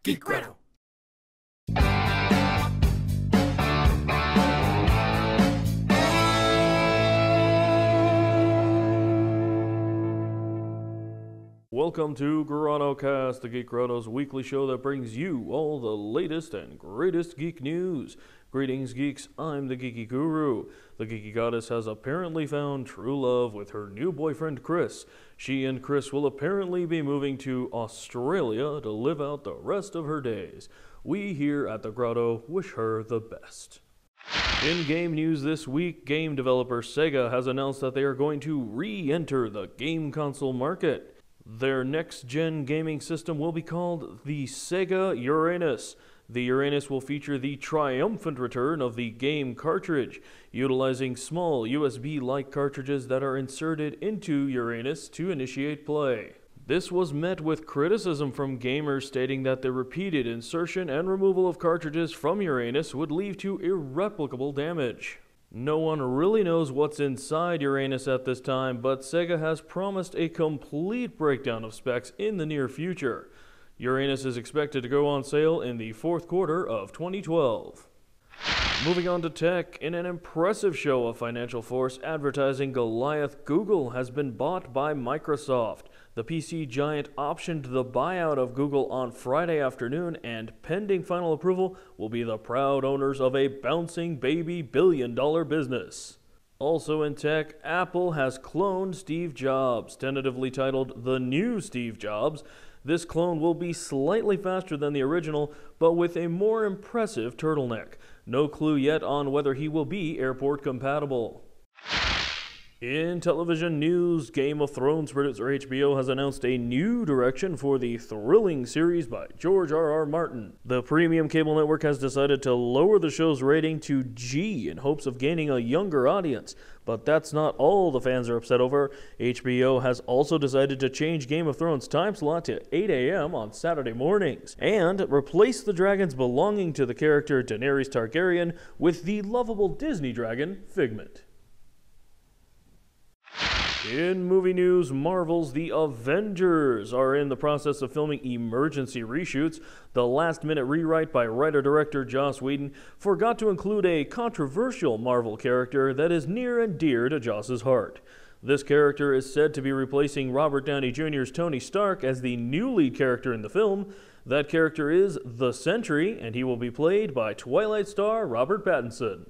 Geek Grotto. Welcome to Grottocast, the Geek Grotto's weekly show that brings you all the latest and greatest geek news. Greetings, geeks. I'm the Geeky Guru. The Geeky Goddess has apparently found true love with her new boyfriend, Chris. She and Chris will apparently be moving to Australia to live out the rest of her days. We here at the Grotto wish her the best. In game news this week, game developer Sega has announced that they are going to re-enter the game console market. Their next-gen gaming system will be called the Sega Uranus. The Uranus will feature the triumphant return of the game cartridge, utilizing small USB-like cartridges that are inserted into Uranus to initiate play. This was met with criticism from gamers stating that the repeated insertion and removal of cartridges from Uranus would lead to irreparable damage. No one really knows what's inside Uranus at this time, but Sega has promised a complete breakdown of specs in the near future. Uranus is expected to go on sale in the fourth quarter of 2012. Moving on to tech, in an impressive show of financial force advertising Goliath, Google has been bought by Microsoft. The PC giant optioned the buyout of Google on Friday afternoon, and pending final approval, will be the proud owners of a bouncing baby billion-dollar business. Also in tech, Apple has cloned Steve Jobs, tentatively titled The New Steve Jobs. This clone will be slightly faster than the original, but with a more impressive turtleneck. No clue yet on whether he will be airport compatible. In television news, Game of Thrones producer HBO has announced a new direction for the thrilling series by George R.R. Martin. The premium cable network has decided to lower the show's rating to G in hopes of gaining a younger audience. But that's not all the fans are upset over. HBO has also decided to change Game of Thrones' time slot to 8 a.m. on Saturday mornings, and replace the dragons belonging to the character Daenerys Targaryen with the lovable Disney dragon, Figment. In movie news, Marvel's The Avengers are in the process of filming emergency reshoots. The last-minute rewrite by writer-director Joss Whedon forgot to include a controversial Marvel character that is near and dear to Joss's heart. This character is said to be replacing Robert Downey Jr.'s Tony Stark as the new lead character in the film. That character is the Sentry, and he will be played by Twilight star Robert Pattinson.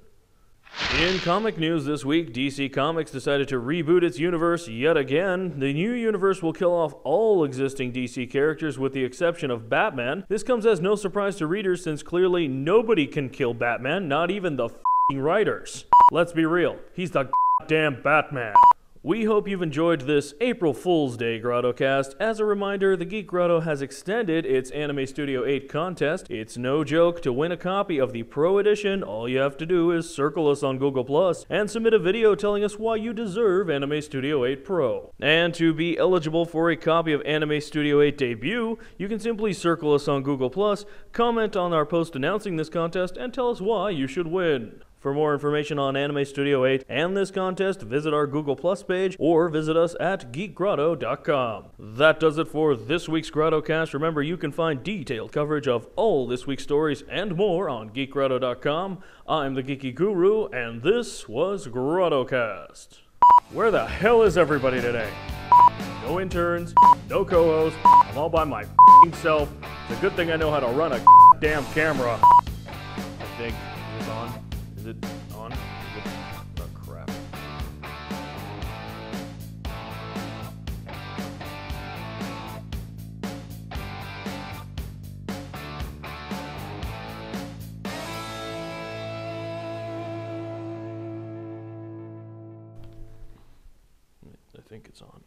In comic news this week, DC Comics decided to reboot its universe yet again. The new universe will kill off all existing DC characters with the exception of Batman. This comes as no surprise to readers since clearly nobody can kill Batman, not even the f***ing writers. Let's be real, he's the goddamn Batman. We hope you've enjoyed this April Fool's Day Grottocast. As a reminder, the Geek Grotto has extended its Anime Studio 8 contest. It's no joke. To win a copy of the Pro Edition, all you have to do is circle us on Google+, and submit a video telling us why you deserve Anime Studio 8 Pro. And to be eligible for a copy of Anime Studio 8 Debut, you can simply circle us on Google+, comment on our post announcing this contest, and tell us why you should win. For more information on Anime Studio 8 and this contest, visit our Google Plus page or visit us at geekgrotto.com. That does it for this week's Grottocast. Remember, you can find detailed coverage of all this week's stories and more on geekgrotto.com. I'm the Geeky Guru, and this was Grottocast. Where the hell is everybody today? No interns, no co-hosts, I'm all by my f***ing self. It's a good thing I know how to run a damn camera. I think it's on. Is it on? Oh, crap. I think it's on.